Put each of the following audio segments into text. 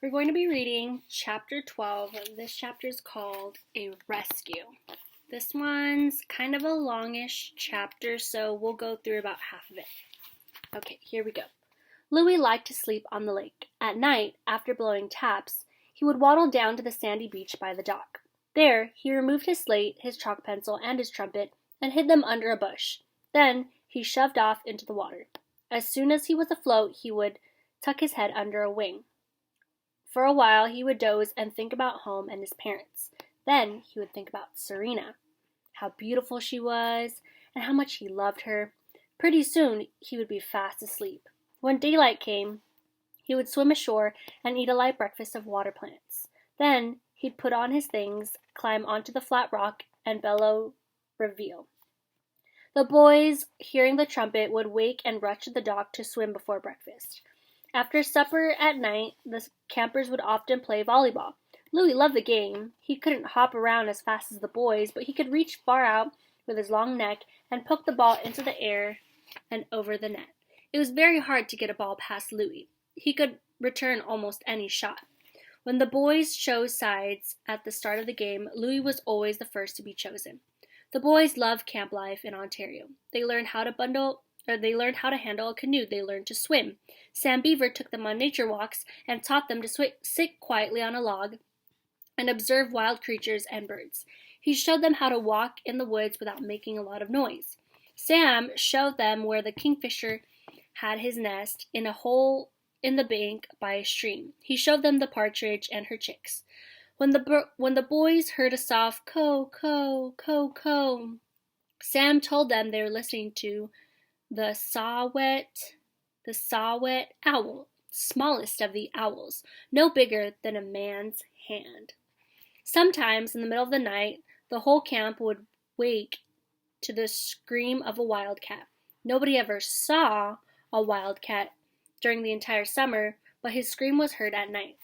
We're going to be reading chapter 12. This chapter is called A Rescue. This one's kind of a longish chapter, so we'll go through about half of it. Okay, here we go. Louis liked to sleep on the lake. At night, after blowing taps, he would waddle down to the sandy beach by the dock. There, he removed his slate, his chalk pencil, and his trumpet, and hid them under a bush. Then, he shoved off into the water. As soon as he was afloat, he would tuck his head under a wing. For a while, he would doze and think about home and his parents. Then he would think about Serena, how beautiful she was, and how much he loved her. Pretty soon, he would be fast asleep. When daylight came, he would swim ashore and eat a light breakfast of water plants. Then he'd put on his things, climb onto the flat rock, and bellow reveal. The boys, hearing the trumpet, would wake and rush to the dock to swim before breakfast. After supper at night, the campers would often play volleyball. Louis loved the game. He couldn't hop around as fast as the boys, but he could reach far out with his long neck and poke the ball into the air and over the net. It was very hard to get a ball past Louis. He could return almost any shot. When the boys chose sides at the start of the game, Louis was always the first to be chosen. The boys loved camp life in Ontario. They learned how to handle a canoe. They learned to swim. Sam Beaver took them on nature walks and taught them to sit quietly on a log and observe wild creatures and birds. He showed them how to walk in the woods without making a lot of noise. Sam showed them where the kingfisher had his nest in a hole in the bank by a stream. He showed them the partridge and her chicks. When the boys heard a soft "co, co, co, co," Sam told them they were listening to the saw-whet owl, smallest of the owls, no bigger than a man's hand. Sometimes, in the middle of the night, the whole camp would wake to the scream of a wildcat. Nobody ever saw a wildcat during the entire summer, but his scream was heard at night.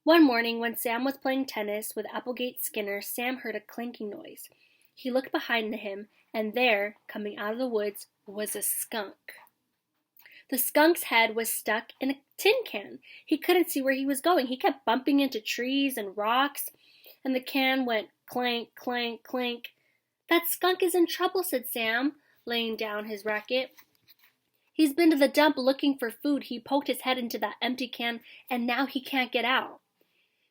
One morning, when Sam was playing tennis with Applegate Skinner, Sam heard a clanking noise. He looked behind him, and there, coming out of the woods, was a skunk. The skunk's head was stuck in a tin can. He couldn't see where he was going. He kept bumping into trees and rocks, and the can went clank, clank, clank. "That skunk is in trouble," said Sam, laying down his racket. "He's been to the dump looking for food. He poked his head into that empty can, and now he can't get out."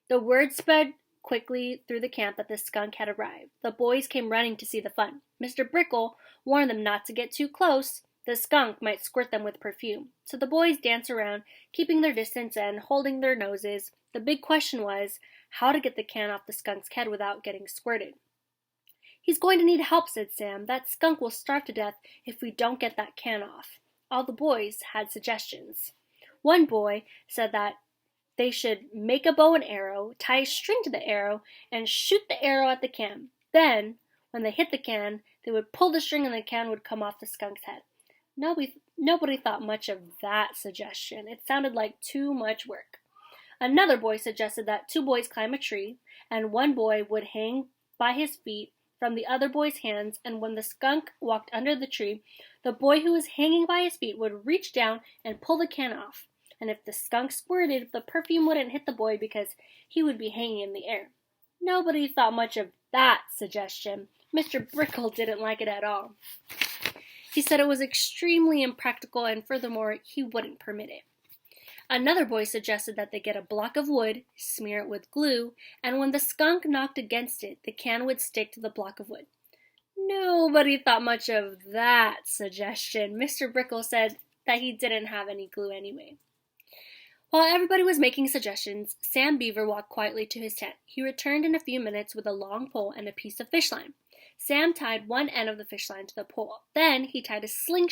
The word spread quickly through the camp that the skunk had arrived. The boys came running to see the fun. Mr. Brickle warned them not to get too close. The skunk might squirt them with perfume. So the boys danced around, keeping their distance and holding their noses. The big question was how to get the can off the skunk's head without getting squirted. "He's going to need help," said Sam. "That skunk will starve to death if we don't get that can off." All the boys had suggestions. One boy said that they should make a bow and arrow, tie a string to the arrow, and shoot the arrow at the can. Then, when they hit the can, they would pull the string and the can would come off the skunk's head. Nobody thought much of that suggestion. It sounded like too much work. Another boy suggested that two boys climb a tree, and one boy would hang by his feet from the other boy's hands, and when the skunk walked under the tree, the boy who was hanging by his feet would reach down and pull the can off. And if the skunk squirted, the perfume wouldn't hit the boy because he would be hanging in the air. Nobody thought much of that suggestion. Mr. Brickle didn't like it at all. He said it was extremely impractical, and furthermore, he wouldn't permit it. Another boy suggested that they get a block of wood, smear it with glue, and when the skunk knocked against it, the can would stick to the block of wood. Nobody thought much of that suggestion. Mr. Brickle said that he didn't have any glue anyway. While everybody was making suggestions, Sam Beaver walked quietly to his tent. He returned in a few minutes with a long pole and a piece of fish line. Sam tied one end of the fish line to the pole. Then he tied a slip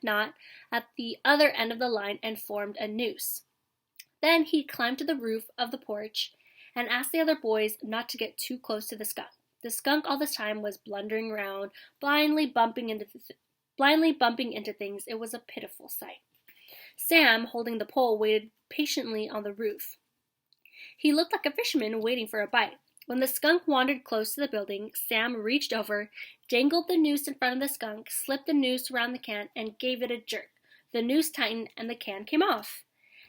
knot at the other end of the line and formed a noose. Then he climbed to the roof of the porch and asked the other boys not to get too close to the skunk. The skunk all this time was blundering around, blindly bumping into things. It was a pitiful sight. Sam, holding the pole, waited patiently on the roof. He looked like a fisherman waiting for a bite. When the skunk wandered close to the building, Sam reached over, dangled the noose in front of the skunk, slipped the noose around the can, and gave it a jerk. The noose tightened and the can came off.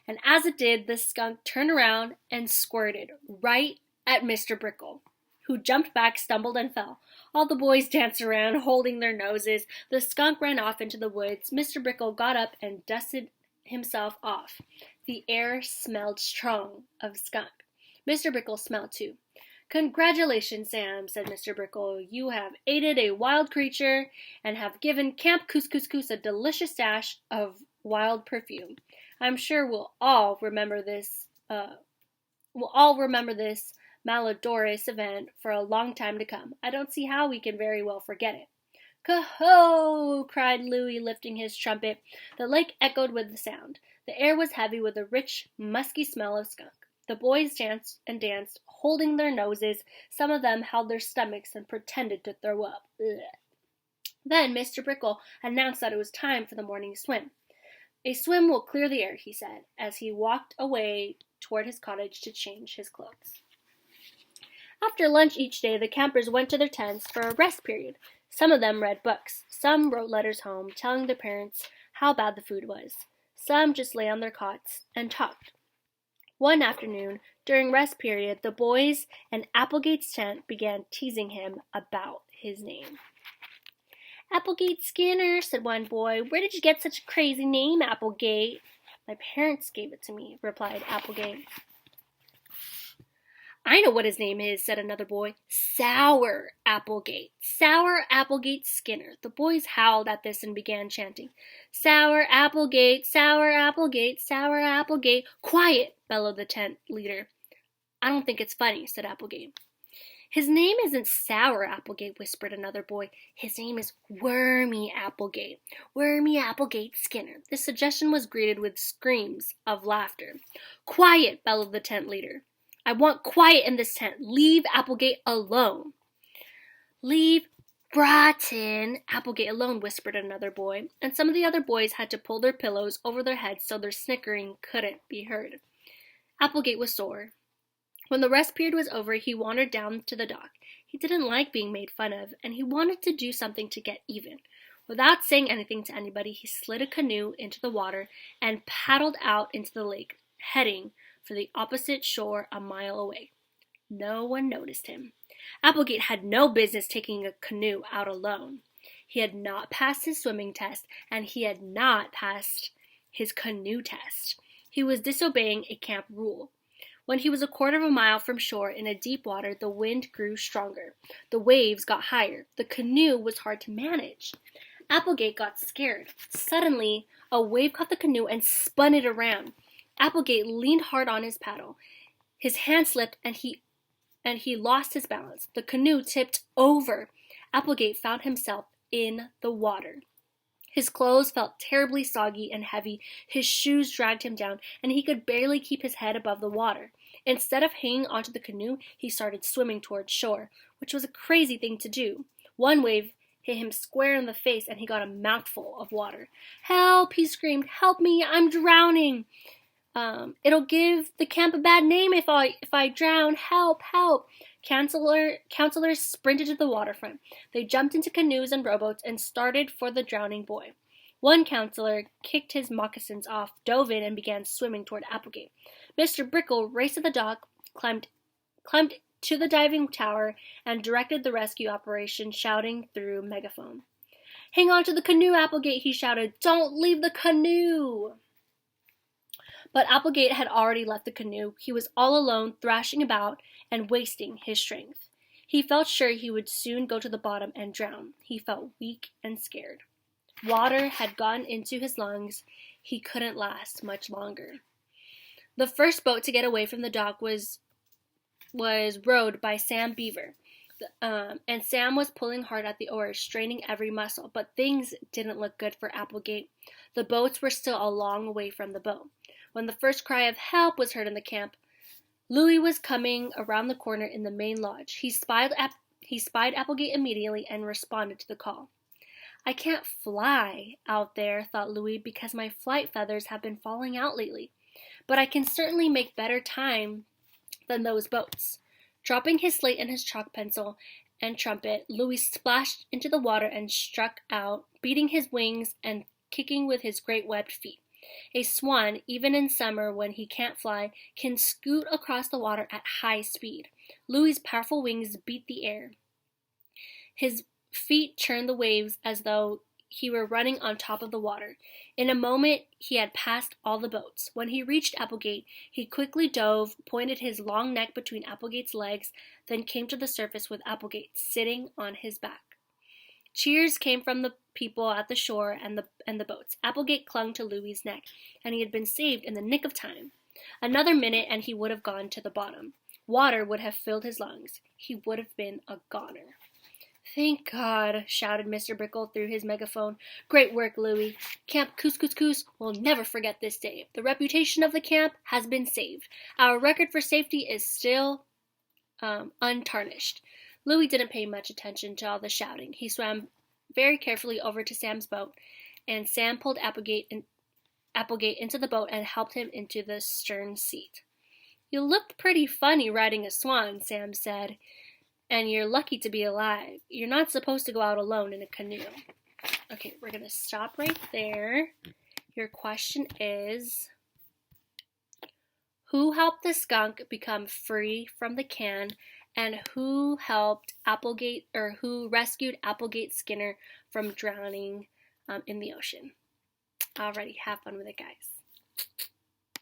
and as it did, the skunk turned around and squirted right at Mr. Brickle, who jumped back, stumbled, and fell. All the boys danced around, holding their noses. The skunk ran off into the woods. Mr. Brickle got up and dusted himself off. The air smelled strong of skunk. Mr. Brickle smelled too. "Congratulations, Sam," said Mr. Brickle. "You have aided a wild creature and have given Camp Couscous a delicious dash of wild perfume. I'm sure we'll all remember this malodorous event for a long time to come. I don't see how we can very well forget it." "Coho!" cried Louis, lifting his trumpet. The lake echoed with the sound. The air was heavy with the rich, musky smell of skunk. The boys danced and danced, holding their noses. Some of them held their stomachs and pretended to throw up. Ugh. Then Mr. Brickle announced that it was time for the morning swim. "A swim will clear the air," he said, as he walked away toward his cottage to change his clothes. After lunch each day, the campers went to their tents for a rest period. Some of them read books. Some wrote letters home, telling their parents how bad the food was. Some just lay on their cots and talked. One afternoon, during rest period, the boys in Applegate's tent began teasing him about his name. "Applegate Skinner," said one boy. "Where did you get such a crazy name, Applegate?" "My parents gave it to me," replied Applegate. "I know what his name is," said another boy. "Sour Applegate. Sour Applegate Skinner." The boys howled at this and began chanting, "Sour Applegate, Sour Applegate, Sour Applegate." "Quiet!" bellowed the tent leader. "I don't think it's funny," said Applegate. "His name isn't Sour Applegate," whispered another boy. "His name is Wormy Applegate. Wormy Applegate Skinner." This suggestion was greeted with screams of laughter. "Quiet!" bellowed the tent leader. "I want quiet in this tent. Leave Applegate alone." "Leave Broughton Applegate alone," whispered another boy, and some of the other boys had to pull their pillows over their heads so their snickering couldn't be heard. Applegate was sore. When the rest period was over, he wandered down to the dock. He didn't like being made fun of, and he wanted to do something to get even. Without saying anything to anybody, he slid a canoe into the water and paddled out into the lake, heading for the opposite shore a mile away. No one noticed him. Applegate had no business taking a canoe out alone. He had not passed his swimming test, and he had not passed his canoe test. He was disobeying a camp rule. When he was a quarter of a mile from shore in a deep water, the wind grew stronger. The waves got higher. The canoe was hard to manage. Applegate got scared. Suddenly, a wave caught the canoe and spun it around. Applegate leaned hard on his paddle. His hand slipped and he lost his balance. The canoe tipped over. Applegate found himself in the water. His clothes felt terribly soggy and heavy. His shoes dragged him down, and he could barely keep his head above the water. Instead of hanging onto the canoe, he started swimming towards shore, which was a crazy thing to do. One wave hit him square in the face, and he got a mouthful of water. "Help!" he screamed. "Help me! I'm drowning! It'll give the camp a bad name if I drown. Help! Help!" Counselors sprinted to the waterfront. They jumped into canoes and rowboats and started for the drowning boy. One counselor kicked his moccasins off, dove in, and began swimming toward Applegate. Mr. Brickle raced to the dock, climbed to the diving tower, and directed the rescue operation, shouting through megaphone. "Hang on to the canoe, Applegate," he shouted. "Don't leave the canoe!" But Applegate had already left the canoe. He was all alone, thrashing about and wasting his strength. He felt sure he would soon go to the bottom and drown. He felt weak and scared. Water had gotten into his lungs. He couldn't last much longer. The first boat to get away from the dock was rowed by Sam Beaver. And Sam was pulling hard at the oars, straining every muscle. But things didn't look good for Applegate. The boats were still a long way from the boat. When the first cry of "help" was heard in the camp, Louis was coming around the corner in the main lodge. He spied Applegate immediately and responded to the call. "I can't fly out there," thought Louis, "because my flight feathers have been falling out lately. But I can certainly make better time than those boats." Dropping his slate and his chalk pencil and trumpet, Louis splashed into the water and struck out, beating his wings and kicking with his great webbed feet. A swan, even in summer when he can't fly, can scoot across the water at high speed. Louis's powerful wings beat the air. His feet churned the waves as though he were running on top of the water. In a moment he had passed all the boats. When he reached Applegate, he quickly dove, pointed his long neck between Applegate's legs, then came to the surface with Applegate sitting on his back. Cheers came from the people at the shore and the boats. Applegate clung to Louis's neck, and he had been saved in the nick of time. Another minute and he would have gone to the bottom. Water would have filled his lungs. He would have been a goner. "Thank God," shouted Mr. Brickle through his megaphone. "Great work, Louis. Camp Coos Coos Coos will never forget this day. The reputation of the camp has been saved. Our record for safety is still untarnished." Louis didn't pay much attention to all the shouting. He swam very carefully over to Sam's boat, and Sam pulled Applegate into the boat and helped him into the stern seat. "You looked pretty funny riding a swan," Sam said, "and you're lucky to be alive. You're not supposed to go out alone in a canoe." Okay, we're going to stop right there. Your question is, who helped the skunk become free from the can, and who rescued Applegate Skinner from drowning in the ocean? Alrighty, have fun with it, guys.